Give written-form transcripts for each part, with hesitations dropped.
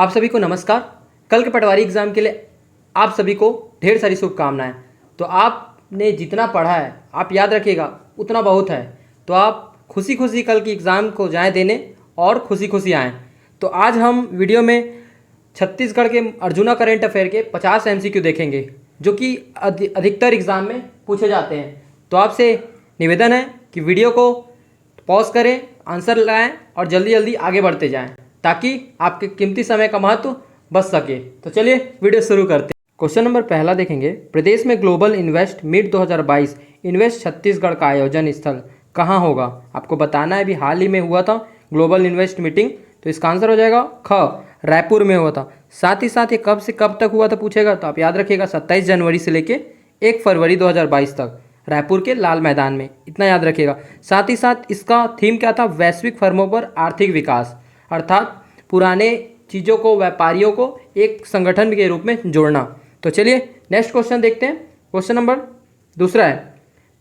आप सभी को नमस्कार। कल के पटवारी एग्ज़ाम के लिए आप सभी को ढेर सारी शुभकामनाएं। तो आपने जितना पढ़ा है आप याद रखिएगा उतना बहुत है। तो आप खुशी खुशी कल की एग्ज़ाम को जाएं देने और खुशी खुशी आएँ। तो आज हम वीडियो में छत्तीसगढ़ के अर्जुना करेंट अफेयर के 50 MCQ देखेंगे जो कि अधिकतर एग्ज़ाम में पूछे जाते हैं। तो आपसे निवेदन है कि वीडियो को पॉज करें, आंसर लाएं और जल्दी जल्दी आगे बढ़ते जाएं ताकि आपके कीमती समय का महत्व बच सके। तो चलिए वीडियो शुरू करते हैं। क्वेश्चन नंबर पहला देखेंगे, प्रदेश में global invest meet 2022 invest Chhattisgarh का आयोजन स्थल कहाँ होगा? आपको बताना है, अभी हाल ही में हुआ था ग्लोबल इन्वेस्ट मीटिंग। तो इसका आंसर हो जाएगा ख, रायपुर में हुआ था। साथ ही साथ ये कब से कब तक हुआ था पूछेगा, तो आप याद रखिएगा 27 जनवरी से लेके 1 फरवरी 2022 तक रायपुर के लाल मैदान में, इतना याद रखिएगा। साथ ही साथ इसका थीम क्या था? वैश्विक फर्मों पर आर्थिक विकास, अर्थात पुराने चीज़ों को, व्यापारियों को एक संगठन के रूप में जोड़ना। तो चलिए नेक्स्ट क्वेश्चन देखते हैं। क्वेश्चन नंबर दूसरा है,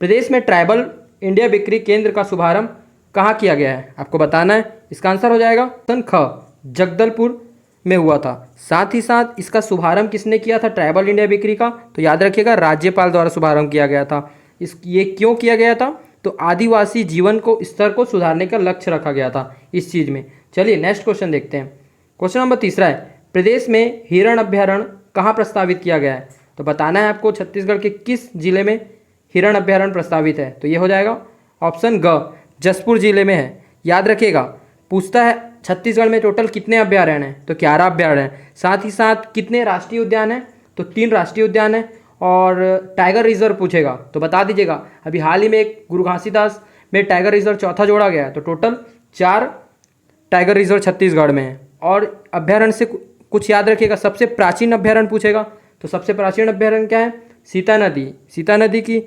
प्रदेश में ट्राइबल इंडिया बिक्री केंद्र का शुभारंभ कहाँ किया गया है? आपको बताना है। इसका आंसर हो जाएगा ऑप्शन ख, जगदलपुर में हुआ था। साथ ही साथ इसका शुभारंभ किसने किया था ट्राइबल इंडिया बिक्री का? तो याद रखिएगा राज्यपाल द्वारा शुभारंभ किया गया था। ये क्यों किया गया था? तो आदिवासी जीवन को स्तर को सुधारने का लक्ष्य रखा गया था इस चीज़ में। चलिए नेक्स्ट क्वेश्चन देखते हैं। क्वेश्चन नंबर तीसरा है, प्रदेश में हिरण अभ्यारण्य कहाँ प्रस्तावित किया गया है? तो बताना है आपको छत्तीसगढ़ के किस जिले में हिरण अभ्यारण्य प्रस्तावित है। तो ये हो जाएगा ऑप्शन ग, जसपुर जिले में है। याद रखिएगा, पूछता है छत्तीसगढ़ में टोटल कितने अभ्यारण्य हैं? तो 11 अभ्यारण्य हैं। साथ ही साथ कितने राष्ट्रीय उद्यान हैं? तो 3 राष्ट्रीय उद्यान हैं। और टाइगर रिजर्व पूछेगा तो बता दीजिएगा, अभी हाल ही में एक गुरु घासीदास में टाइगर रिजर्व चौथा जोड़ा गया है। तो टोटल 4 टाइगर रिजर्व छत्तीसगढ़ में है। और अभ्यारण्य से कुछ याद रखिएगा, सबसे प्राचीन अभ्यारण्य पूछेगा तो सबसे प्राचीन अभ्यारण्य क्या है? सीता नदी। सीता नदी की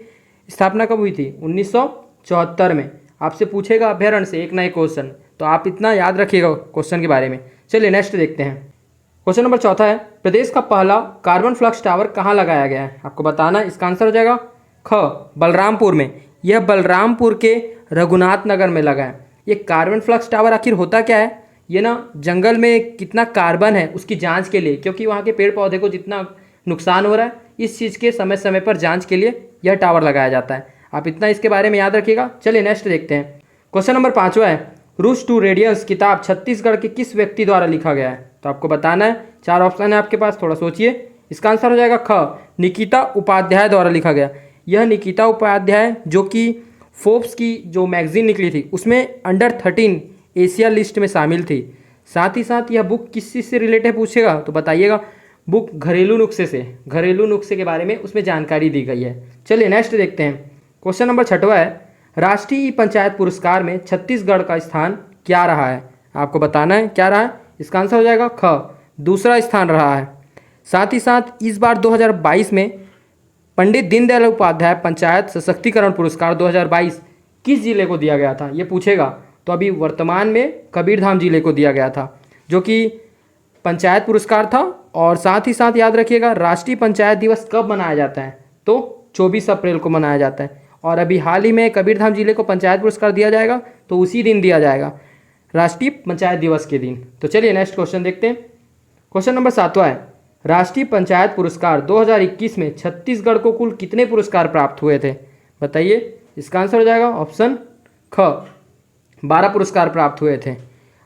स्थापना कब हुई थी? 1974 में। आपसे पूछेगा अभ्यारण्य से एक ना एक क्वेश्चन, तो आप इतना याद रखिएगा क्वेश्चन के बारे में। चलिए नेक्स्ट देखते हैं। क्वेश्चन नंबर चौथा है, प्रदेश का पहला कार्बन फ्लक्स टावर कहाँ लगाया गया है? आपको बताना है। इसका आंसर हो जाएगा ख, बलरामपुर में। यह बलरामपुर के रघुनाथ नगर में लगा है। ये कार्बन फ्लक्स टावर आखिर होता क्या है? ये ना जंगल में कितना कार्बन है उसकी जांच के लिए, क्योंकि वहाँ के पेड़ पौधे को जितना नुकसान हो रहा है, इस चीज़ के समय समय पर जांच के लिए यह टावर लगाया जाता है। आप इतना इसके बारे में याद रखिएगा। चलिए नेक्स्ट देखते हैं। क्वेश्चन नंबर 5वां है, रूट्स टू रेडियंस किताब छत्तीसगढ़ के किस व्यक्ति द्वारा लिखा गया है? तो आपको बताना है। 4 ऑप्शन है आपके पास, थोड़ा सोचिए। इसका आंसर हो जाएगा ख, निकिता उपाध्याय द्वारा लिखा गया। यह निकिता उपाध्याय जो कि फोर्ब्स की जो मैगजीन निकली थी उसमें अंडर 13 एशिया लिस्ट में शामिल थी। साथ ही साथ यह बुक किस चीज़ से रिलेटेड पूछेगा तो बताइएगा, बुक घरेलू नुस्खे के बारे में उसमें जानकारी दी गई है। चलिए नेक्स्ट देखते हैं। क्वेश्चन नंबर 6वां है, राष्ट्रीय पंचायत पुरस्कार में छत्तीसगढ़ का स्थान क्या रहा है? आपको बताना है क्या रहा है। इसका आंसर हो जाएगा ख, दूसरा स्थान रहा है। साथ ही साथ इस बार 2022 में पंडित दीनदयाल उपाध्याय पंचायत सशक्तिकरण पुरस्कार 2022 किस जिले को दिया गया था? ये पूछेगा। तो अभी वर्तमान में कबीरधाम जिले को दिया गया था जो कि पंचायत पुरस्कार था। और साथ ही साथ याद रखिएगा, राष्ट्रीय पंचायत दिवस कब मनाया जाता है? तो 24 अप्रैल को मनाया जाता है। और अभी हाल ही में कबीरधाम जिले को पंचायत पुरस्कार दिया जाएगा तो उसी दिन दिया जाएगा, राष्ट्रीय पंचायत दिवस के दिन। तो चलिए नेक्स्ट क्वेश्चन देखते हैं। क्वेश्चन नंबर 7वां है, राष्ट्रीय पंचायत पुरस्कार 2021 में छत्तीसगढ़ को कुल कितने पुरस्कार प्राप्त हुए थे? बताइए। इसका आंसर हो जाएगा ऑप्शन ख, 12 पुरस्कार प्राप्त हुए थे।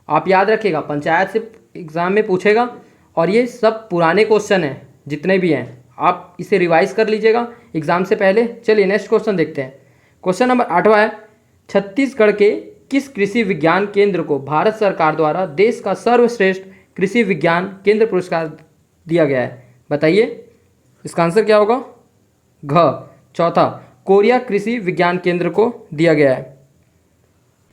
आप याद रखिएगा, पंचायत से एग्जाम में पूछेगा और ये सब पुराने क्वेश्चन हैं जितने भी हैं, आप इसे रिवाइज कर लीजिएगा एग्जाम से पहले। चलिए नेक्स्ट क्वेश्चन देखते हैं। क्वेश्चन नंबर 8वां है, छत्तीसगढ़ के किस कृषि विज्ञान केंद्र को भारत सरकार द्वारा देश का सर्वश्रेष्ठ कृषि विज्ञान केंद्र पुरस्कार दिया गया है? बताइए। इसका आंसर क्या होगा? घ, चौथा, कोरिया कृषि विज्ञान केंद्र को दिया गया है।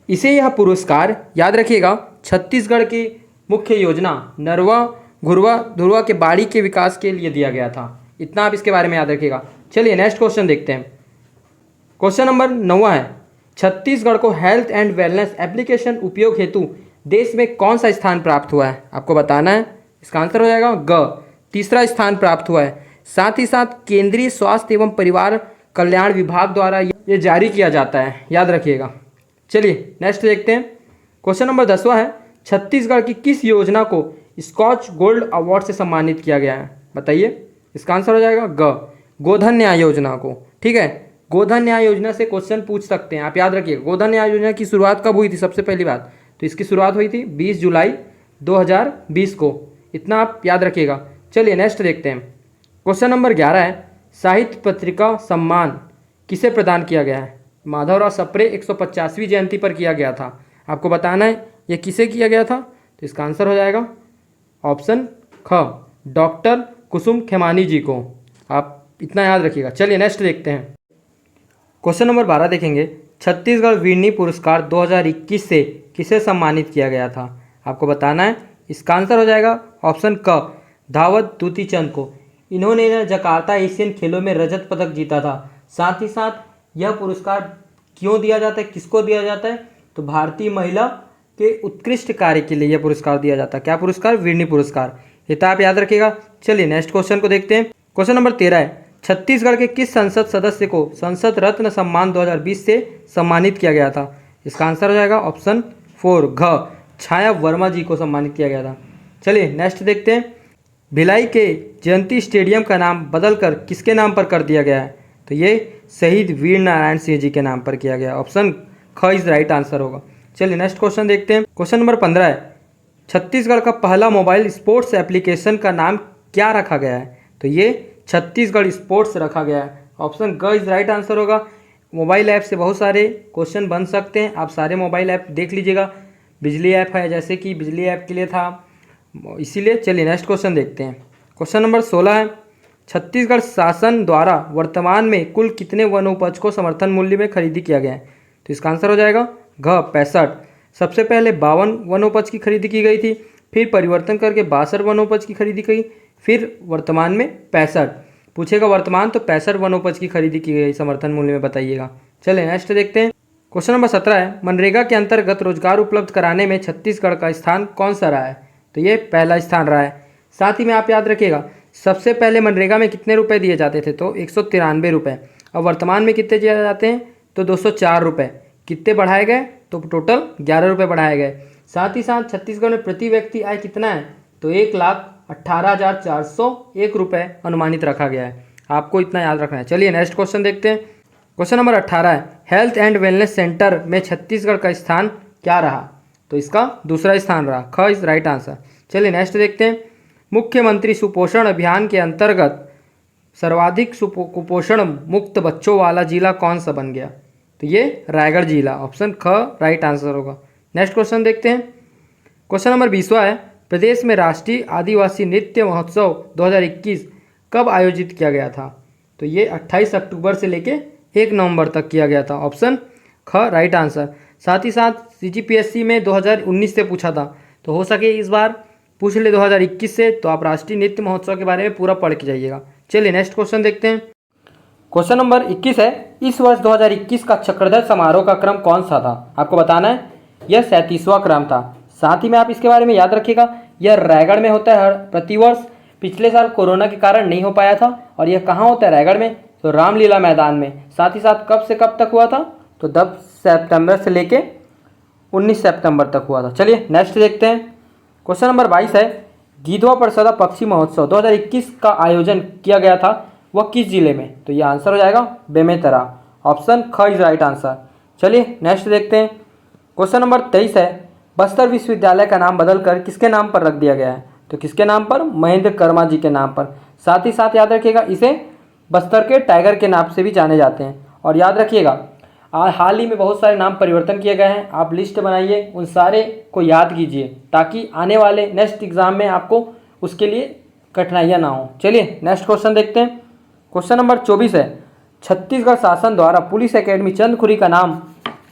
इसे यह पुरस्कार याद रखिएगा छत्तीसगढ़ की मुख्य योजना नरवा घुरवा धुरवा के बाड़ी के विकास के लिए दिया गया था। इतना आप इसके बारे में याद रखिएगा। चलिए नेक्स्ट क्वेश्चन देखते हैं। क्वेश्चन नंबर 9वां है, छत्तीसगढ़ को हेल्थ एंड वेलनेस एप्लीकेशन उपयोग हेतु देश में कौन सा स्थान प्राप्त हुआ है? आपको बताना है। इसका आंसर हो जाएगा ग, तीसरा स्थान प्राप्त हुआ है। साथ ही साथ केंद्रीय स्वास्थ्य एवं परिवार कल्याण विभाग द्वारा ये जारी किया जाता है, याद रखिएगा। चलिए नेक्स्ट देखते हैं। क्वेश्चन नंबर 10वां है, छत्तीसगढ़ की किस योजना को स्कॉच गोल्ड अवार्ड से सम्मानित किया गया है? बताइए, इसका आंसर हो जाएगा ग, गोधन न्याय योजना को। ठीक है, गोधन न्याय योजना से क्वेश्चन पूछ सकते हैं, आप याद रखिएगा। गोधन न्याय योजना की शुरुआत कब हुई थी? सबसे पहली बात तो इसकी शुरुआत हुई थी 20 जुलाई 2020 को, इतना आप याद रखिएगा। चलिए नेक्स्ट देखते हैं। क्वेश्चन नंबर 11 है, साहित्य पत्रिका सम्मान किसे प्रदान किया गया है? माधवराव सप्रे 150वीं जयंती पर किया गया था। आपको बताना है ये किसे किया गया था, तो इसका आंसर हो जाएगा ऑप्शन ख, डॉक्टर कुसुम खेमानी जी को। आप इतना याद रखिएगा। चलिए नेक्स्ट देखते हैं। क्वेश्चन नंबर 12 देखेंगे, छत्तीसगढ़ वीरनी पुरस्कार 2021 से किसे सम्मानित किया गया था? आपको बताना है, इसका आंसर हो जाएगा ऑप्शन क, धावत दूती चंद को। इन्होंने जकार्ता एशियन खेलों में रजत पदक जीता था। साथ ही साथ यह पुरस्कार क्यों दिया जाता है, किसको दिया जाता है? तो भारतीय महिला के उत्कृष्ट कार्य के लिए यह पुरस्कार दिया जाता है। क्या पुरस्कार? वीरनी पुरस्कार। ये तो आप याद रखिएगा। चलिए नेक्स्ट क्वेश्चन को देखते हैं। क्वेश्चन नंबर 13 है, छत्तीसगढ़ के किस संसद सदस्य को संसद रत्न सम्मान 2020 से सम्मानित किया गया था? इसका आंसर हो जाएगा ऑप्शन 4 घ, छाया वर्मा जी को सम्मानित किया गया था। चलिए नेक्स्ट देखते हैं। भिलाई के जयंती स्टेडियम का नाम बदलकर किसके नाम पर कर दिया गया है? तो ये शहीद वीर नारायण सिंह जी के नाम पर किया गया। ऑप्शन ख इज राइट आंसर होगा। चलिए नेक्स्ट क्वेश्चन देखते हैं। क्वेश्चन नंबर 15 है, छत्तीसगढ़ का पहला मोबाइल स्पोर्ट्स एप्लीकेशन का नाम क्या रखा गया है? तो ये छत्तीसगढ़ स्पोर्ट्स रखा गया है। ऑप्शन ग इज राइट आंसर होगा। मोबाइल ऐप से बहुत सारे क्वेश्चन बन सकते हैं, आप सारे मोबाइल ऐप देख लीजिएगा। बिजली ऐप है, जैसे कि बिजली ऐप के लिए था, इसीलिए। चलिए नेक्स्ट क्वेश्चन देखते हैं। क्वेश्चन नंबर 16 है, छत्तीसगढ़ शासन द्वारा वर्तमान में कुल कितने वनोपज को समर्थन मूल्य में खरीदी किया गया है? तो इसका आंसर हो जाएगा घ, 65। सबसे पहले 52 वनोपज की खरीदी की गई थी, फिर परिवर्तन करके 62 वनोपज की खरीदी की, फिर वर्तमान में 65। पूछेगा वर्तमान तो 65 वनोपज की खरीदी की गई समर्थन मूल्य में, बताइएगा। चलिए नेक्स्ट देखते हैं। क्वेश्चन नंबर 17 है, मनरेगा के अंतर्गत रोजगार उपलब्ध कराने में छत्तीसगढ़ का स्थान कौन सा रहा है? तो ये पहला स्थान रहा है। साथ ही में आप याद रखिएगा, सबसे पहले मनरेगा में कितने रुपए दिए जाते थे? तो 193 रुपये। और वर्तमान में कितने दिए जाते हैं? तो 204 रुपये। कितने बढ़ाए गए? तो टोटल 11 रुपये बढ़ाए गए। साथ ही साथ छत्तीसगढ़ में प्रति व्यक्ति आय कितना है? तो 1,18,401 रुपये अनुमानित रखा गया है। आपको इतना याद रखना है। चलिए नेक्स्ट क्वेश्चन देखते हैं। क्वेश्चन नंबर 18 है, हेल्थ एंड वेलनेस सेंटर में छत्तीसगढ़ का स्थान क्या रहा? तो इसका दूसरा स्थान रहा। ख इज राइट आंसर। चलिए नेक्स्ट देखते हैं। मुख्यमंत्री सुपोषण अभियान के अंतर्गत सर्वाधिक कुपोषण मुक्त बच्चों वाला जिला कौन सा बन गया? तो ये रायगढ़ जिला। ऑप्शन ख राइट आंसर होगा। नेक्स्ट क्वेश्चन देखते हैं। क्वेश्चन नंबर 20वां है, प्रदेश में राष्ट्रीय आदिवासी नृत्य महोत्सव 2021 कब आयोजित किया गया था? तो ये 28 अक्टूबर से लेके 1 नवंबर तक किया गया था। ऑप्शन ख राइट आंसर। साथ ही साथ CGPSC में 2019 से पूछा था, तो हो सके इस बार पूछ ले 2021 से, तो आप राष्ट्रीय नृत्य महोत्सव के बारे में पूरा पढ़ के जाइएगा। चलिए नेक्स्ट क्वेश्चन देखते हैं। क्वेश्चन नंबर 21 है, इस वर्ष 2021 का चक्रधर समारोह का क्रम कौन सा था? आपको बताना है, यह 37वां क्रम था। साथ ही में आप इसके बारे में याद रखिएगा, यह रायगढ़ में होता है हर प्रतिवर्ष। पिछले साल कोरोना के कारण नहीं हो पाया था। और यह कहाँ होता है? रायगढ़ में, तो रामलीला मैदान में। साथ ही साथ कब से कब तक हुआ था? तो 10 सितंबर से लेके 19 सितंबर तक हुआ था। चलिए नेक्स्ट देखते हैं। क्वेश्चन नंबर 22 है, गीधवा परसदा पक्षी महोत्सव 2021 का आयोजन किया गया था, वह किस जिले में? तो ये आंसर हो जाएगा बेमेतरा। ऑप्शन ख इज राइट आंसर। चलिए नेक्स्ट देखते हैं। क्वेश्चन नंबर 23 है, बस्तर विश्वविद्यालय का नाम बदलकर किसके नाम पर रख दिया गया है? तो किसके नाम पर? महेंद्र कर्मा जी के नाम पर। साथ ही साथ याद रखिएगा, इसे बस्तर के टाइगर के नाम से भी जाने जाते हैं। और याद रखिएगा, हाल ही में बहुत सारे नाम परिवर्तन किए गए हैं। आप लिस्ट बनाइए, उन सारे को याद कीजिए, ताकि आने वाले नेक्स्ट एग्जाम में आपको उसके लिए कठिनाइयाँ ना हो। चलिए नेक्स्ट क्वेश्चन देखते हैं। क्वेश्चन नंबर 24 है, छत्तीसगढ़ शासन द्वारा पुलिस एकेडमी चंदखुरी का नाम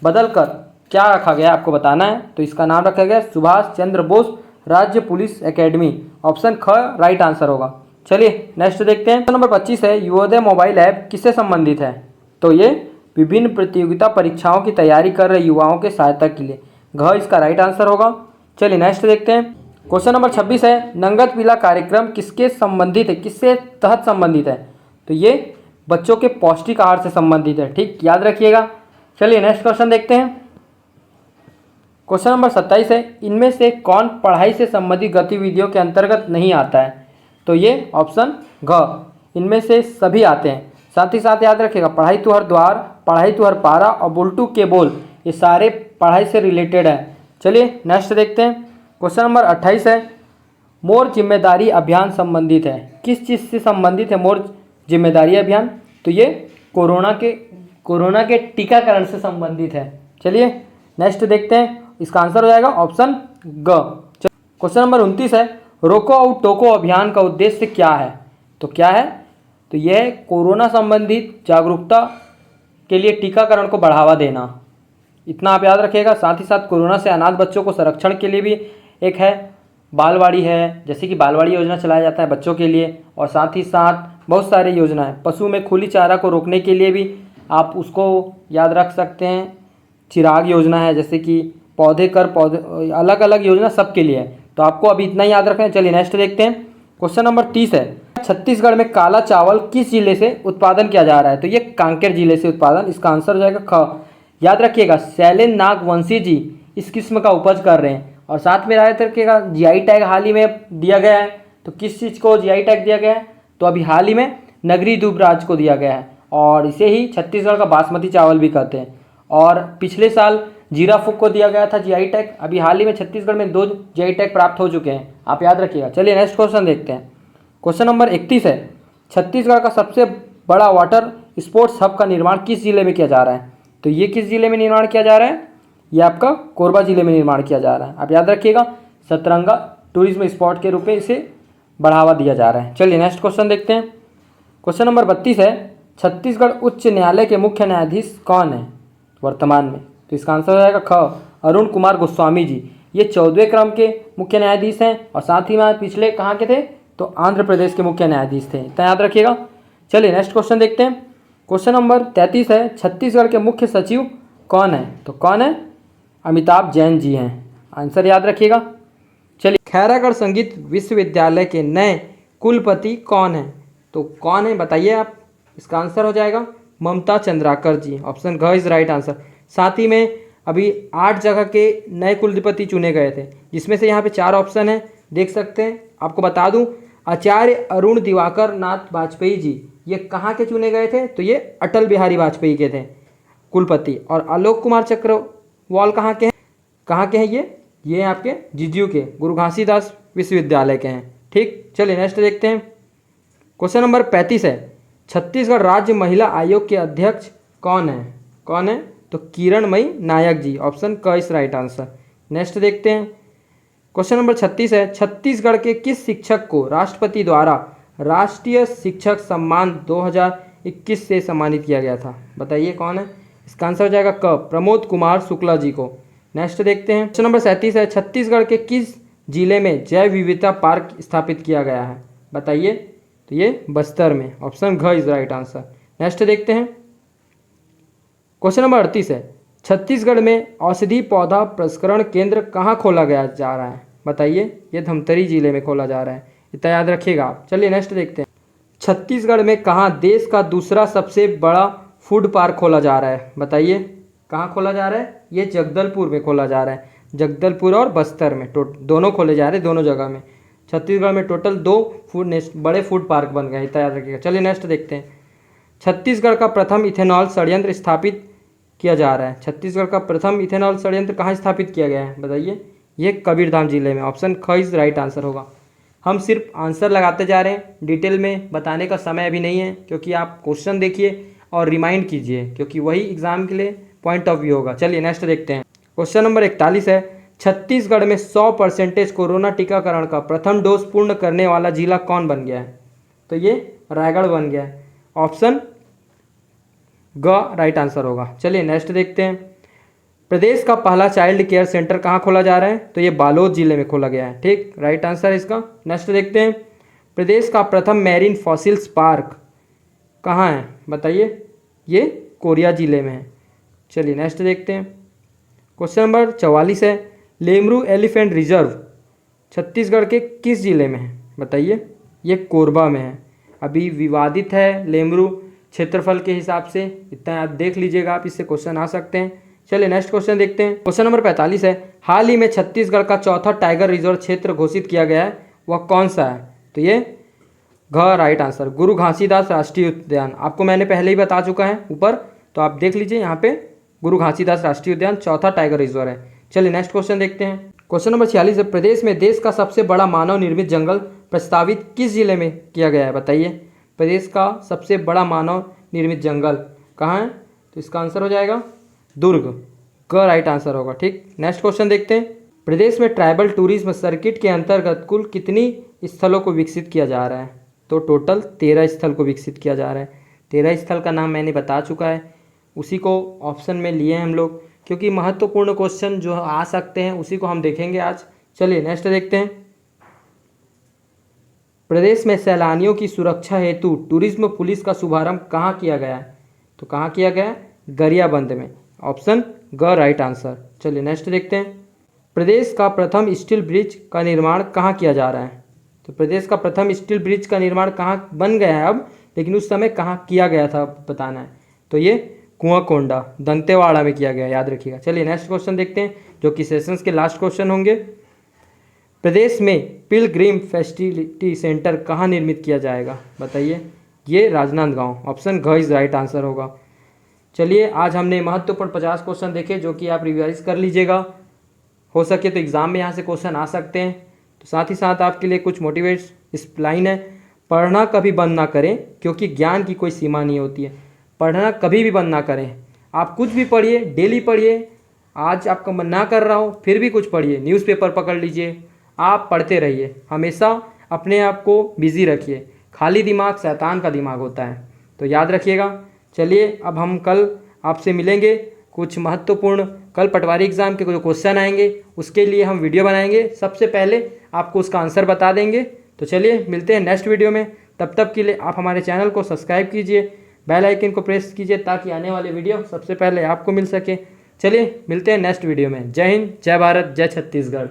बदलकर क्या रखा गया? आपको बताना है। तो इसका नाम रखा गया सुभाष चंद्र बोस राज्य पुलिस एकेडमी। ऑप्शन ख राइट आंसर होगा। चलिए नेक्स्ट देखते हैं। क्वेश्चन नंबर 25 है, युवोदय मोबाइल ऐप किससे संबंधित है? तो ये विभिन्न प्रतियोगिता परीक्षाओं की तैयारी कर रहे युवाओं के सहायता के लिए। घ इसका राइट आंसर होगा। चलिए नेक्स्ट देखते हैं। क्वेश्चन नंबर 26 है, नंगत पीला कार्यक्रम किसके संबंधित है, किससे तहत संबंधित है? तो ये बच्चों के पौष्टिक आहार से संबंधित है। ठीक, याद रखिएगा। चलिए नेक्स्ट क्वेश्चन देखते हैं। क्वेश्चन नंबर 27 है, इनमें से कौन पढ़ाई से संबंधित गतिविधियों के अंतर्गत नहीं आता है? तो ये ऑप्शन घ, इनमें से सभी आते हैं। साथ ही साथ याद रखिएगा, पढ़ाई तुहर द्वार, पढ़ाई तुहर पारा और बुलटू के बोल, ये सारे पढ़ाई से रिलेटेड है। चलिए नेक्स्ट देखते हैं। क्वेश्चन नंबर 28 है, मोर जिम्मेदारी अभियान संबंधित है, किस चीज़ से संबंधित है मोर जिम्मेदारी अभियान? तो ये कोरोना के टीकाकरण से संबंधित है। चलिए नेक्स्ट देखते हैं, इसका आंसर हो जाएगा ऑप्शन ग। क्वेश्चन नंबर 29 है, रोको और टोको अभियान का उद्देश्य क्या है? तो क्या है? तो यह कोरोना संबंधित जागरूकता के लिए टीकाकरण को बढ़ावा देना, इतना आप याद रखिएगा। साथ ही साथ कोरोना से अनाथ बच्चों को संरक्षण के लिए भी एक है, बालवाड़ी है, जैसे कि बालवाड़ी योजना चलाया जाता है बच्चों के लिए, और साथ ही साथ बहुत सारे योजना है। पशु में खुली चारा को रोकने के लिए भी आप उसको याद रख सकते हैं, चिराग योजना है, जैसे कि पौधे, अलग अलग योजना सबके लिए है। तो आपको अभी इतना ही याद रखना है। चलिए नेक्स्ट देखते हैं। क्वेश्चन नंबर 30 है, छत्तीसगढ़ में काला चावल किस जिले से उत्पादन किया जा रहा है? तो ये कांकेर जिले से उत्पादन, इसका आंसर हो जाएगा ख। याद रखिएगा, शैलेन नागवंशी जी इस किस्म का उपज कर रहे हैं। और साथ में याद रखिएगा, जीआई टैग हाल ही में दिया गया है। तो किस चीज़ को जीआई टैग दिया गया है? तो अभी हाल ही में नगरी दुबराज को दिया गया है, और इसे ही छत्तीसगढ़ का बासमती चावल भी कहते हैं। और पिछले साल जीरा फूक को दिया गया था जीआई टैग। अभी हाल ही में छत्तीसगढ़ में 2 जीआई टैग प्राप्त हो चुके हैं, आप याद रखिएगा। चलिए नेक्स्ट क्वेश्चन देखते हैं। क्वेश्चन नंबर 31 है, छत्तीसगढ़ का सबसे बड़ा वाटर स्पोर्ट्स हब का निर्माण किस जिले में किया जा रहा है? तो ये किस जिले में निर्माण किया जा रहा है? ये आपका कोरबा जिले में निर्माण किया जा रहा है। आप याद रखिएगा, सतरंगा टूरिज्म स्पॉट के रूप में इसे बढ़ावा दिया जा रहा है। चलिए नेक्स्ट क्वेश्चन देखते हैं। क्वेश्चन नंबर 32 है, छत्तीसगढ़ उच्च न्यायालय के मुख्य न्यायाधीश कौन है वर्तमान में? तो इसका आंसर हो जाएगा ख, अरुण कुमार गोस्वामी जी। ये 14वें क्रम के मुख्य न्यायाधीश हैं, और साथ ही में पिछले कहाँ के थे? तो आंध्र प्रदेश के मुख्य न्यायाधीश थे, इतना याद रखिएगा। चलिए नेक्स्ट क्वेश्चन देखते हैं। क्वेश्चन नंबर 33 है, छत्तीसगढ़ के मुख्य सचिव कौन है? तो कौन है? अमिताभ जैन जी हैं, आंसर याद रखिएगा। चलिए, खैरागढ़ संगीत विश्वविद्यालय के नए कुलपति कौन है? तो कौन है बताइए आप? इसका आंसर हो जाएगा ममता चंद्राकर जी, ऑप्शन घ इज राइट आंसर। साथ ही में अभी 8 जगह के नए कुलपति चुने गए थे, जिसमें से यहाँ पे 4 ऑप्शन है, देख सकते हैं। आपको बता दूं, आचार्य अरुण दिवाकर नाथ वाजपेयी जी, ये कहाँ के चुने गए थे? तो ये अटल बिहारी वाजपेयी के थे कुलपति। और आलोक कुमार चक्रवाल कहाँ के हैं? कहाँ के हैं ये आपके जीजीयू के, गुरु घासीदास विश्वविद्यालय के हैं। ठीक, चलिए नेक्स्ट देखते हैं। क्वेश्चन नंबर 35 है, छत्तीसगढ़ राज्य महिला आयोग के अध्यक्ष कौन है? तो किरणमयी नायक जी, ऑप्शन क इस राइट आंसर। नेक्स्ट देखते हैं। क्वेश्चन नंबर 36 है, छत्तीसगढ़ के किस शिक्षक को राष्ट्रपति द्वारा राष्ट्रीय शिक्षक सम्मान 2021 से सम्मानित किया गया था? बताइए कौन है? इसका आंसर हो जाएगा क, प्रमोद कुमार शुक्ला जी को। नेक्स्ट देखते हैं। क्वेश्चन नंबर 37 है, छत्तीसगढ़ के किस जिले में जैव विविधता पार्क स्थापित किया गया है? बताइए। तो ये बस्तर में, ऑप्शन घ इज राइट आंसर। नेक्स्ट देखते हैं। क्वेश्चन नंबर 38 है, छत्तीसगढ़ में औषधि पौधा प्रसंस्करण केंद्र कहाँ खोला गया जा रहा है? बताइए। ये धमतरी जिले में खोला जा रहा है, इतना याद रखिएगा आप। चलिए नेक्स्ट देखते हैं। छत्तीसगढ़ में कहाँ देश का दूसरा सबसे बड़ा फूड पार्क खोला जा रहा है? बताइए कहाँ खोला जा रहा है? ये जगदलपुर में खोला जा रहा है। जगदलपुर और बस्तर में दोनों खोले जा रहे हैं, दोनों जगह में। छत्तीसगढ़ में टोटल 2 बड़े फूड पार्क बन गए, इतना याद रखिएगा। चलिए नेक्स्ट देखते हैं। छत्तीसगढ़ का प्रथम इथेनॉल संयंत्र स्थापित किया जा रहा है। छत्तीसगढ़ का प्रथम इथेनॉल संयंत्र कहाँ स्थापित किया गया है? बताइए। ये कबीरधाम जिले में, ऑप्शन ख इज राइट आंसर होगा। हम सिर्फ आंसर लगाते जा रहे हैं, डिटेल में बताने का समय अभी नहीं है, क्योंकि आप क्वेश्चन देखिए और रिमाइंड कीजिए, क्योंकि वही एग्जाम के लिए पॉइंट ऑफ व्यू होगा। चलिए नेक्स्ट देखते हैं। क्वेश्चन नंबर 41 है, छत्तीसगढ़ में 100% कोरोना टीकाकरण का प्रथम डोज पूर्ण करने वाला जिला कौन बन गया है? तो ये रायगढ़ बन गया है, ऑप्शन ग राइट आंसर होगा। चलिए नेक्स्ट देखते हैं। प्रदेश का पहला चाइल्ड केयर सेंटर कहाँ खोला जा रहा है? तो ये बालोद जिले में खोला गया है। ठीक, राइट आंसर है इसका। नेक्स्ट देखते हैं। प्रदेश का प्रथम मैरीन फॉसिल्स पार्क कहाँ है? बताइए। ये कोरिया जिले में है। चलिए नेक्स्ट देखते हैं। क्वेश्चन नंबर 44 है, लेमरू एलिफेंट रिजर्व छत्तीसगढ़ के किस जिले में है? बताइए। ये कोरबा में है। अभी विवादित है लेमरू क्षेत्रफल के हिसाब से, इतना आप देख लीजिएगा, आप इससे क्वेश्चन आ सकते हैं। चलिए नेक्स्ट क्वेश्चन देखते हैं। क्वेश्चन नंबर 45 है, हाल ही में छत्तीसगढ़ का चौथा टाइगर रिजर्व क्षेत्र घोषित किया गया है, वह कौन सा है? तो ये राइट आंसर गुरु घासीदास राष्ट्रीय उद्यान। आपको मैंने पहले ही बता चुका है ऊपर, तो आप देख लीजिए यहाँ पे गुरु घासीदास राष्ट्रीय उद्यान चौथा टाइगर रिजर्व है। चलिए नेक्स्ट क्वेश्चन देखते हैं। क्वेश्चन नंबर 46 है, प्रदेश में देश का सबसे बड़ा मानव निर्मित जंगल प्रस्तावित किस जिले में किया गया है? बताइए। प्रदेश का सबसे बड़ा मानव निर्मित जंगल कहाँ है? तो इसका आंसर हो जाएगा दुर्ग। राइट आंसर होगा। ठीक, नेक्स्ट क्वेश्चन देखते हैं। प्रदेश में ट्राइबल टूरिज्म सर्किट के अंतर्गत कुल कितनी स्थलों को विकसित किया जा रहा है? तो टोटल 13 स्थल को विकसित किया जा रहा है। 13 स्थल का नाम मैंने बता चुका है, उसी को ऑप्शन में लिए हैं हम लोग, क्योंकि महत्वपूर्ण क्वेश्चन जो आ सकते हैं उसी को हम देखेंगे आज। चलिए नेक्स्ट देखते हैं। प्रदेश में सैलानियों की सुरक्षा हेतु टूरिज्म पुलिस का शुभारंभ कहाँ किया गया है? तो कहाँ किया गया है? गरियाबंद में। Option right answer. चलिए नेक्स्ट देखते हैं। प्रदेश का प्रथम स्टील ब्रिज का निर्माण कहाँ किया जा रहा है? तो प्रदेश का प्रथम स्टील ब्रिज का निर्माण कहाँ बन गया है अब, लेकिन उस समय कहाँ किया गया था बताना है। तो ये कुआंकोंडा दंतेवाड़ा में किया गया, याद रखिएगा। चलिए नेक्स्ट क्वेश्चन देखते हैं, जो कि सेशंस के लास्ट क्वेश्चन होंगे। प्रदेश में पिलग्रिम फेस्टिलिटी सेंटर कहाँ निर्मित किया जाएगा? बताइए। ये Rajnandgaon. Option is right answer होगा। चलिए आज हमने महत्वपूर्ण 50 क्वेश्चन देखे, जो कि आप रिवाइज कर लीजिएगा। हो सके तो एग्ज़ाम में यहाँ से क्वेश्चन आ सकते हैं। तो साथ ही साथ आपके लिए कुछ मोटिवेट इस लाइन है, पढ़ना कभी बंद ना करें, क्योंकि ज्ञान की कोई सीमा नहीं होती है। पढ़ना कभी भी बंद ना करें, आप कुछ भी पढ़िए, डेली पढ़िए। आज आपका मन ना कर रहा हो फिर भी कुछ पढ़िए, न्यूज़पेपर पकड़ लीजिए, आप पढ़ते रहिए। हमेशा अपने आप को बिजी रखिए, खाली दिमाग शैतान का दिमाग होता है, तो याद रखिएगा। चलिए अब हम कल आपसे मिलेंगे। कुछ महत्वपूर्ण कल पटवारी एग्ज़ाम के जो क्वेश्चन आएंगे उसके लिए हम वीडियो बनाएंगे, सबसे पहले आपको उसका आंसर बता देंगे। तो चलिए मिलते हैं नेक्स्ट वीडियो में। तब तक के लिए आप हमारे चैनल को सब्सक्राइब कीजिए, बेल आइकन को प्रेस कीजिए, ताकि आने वाले वीडियो सबसे पहले आपको मिल सके। चलिए मिलते हैं नेक्स्ट वीडियो में। जय हिंद, जय भारत, जय छत्तीसगढ़।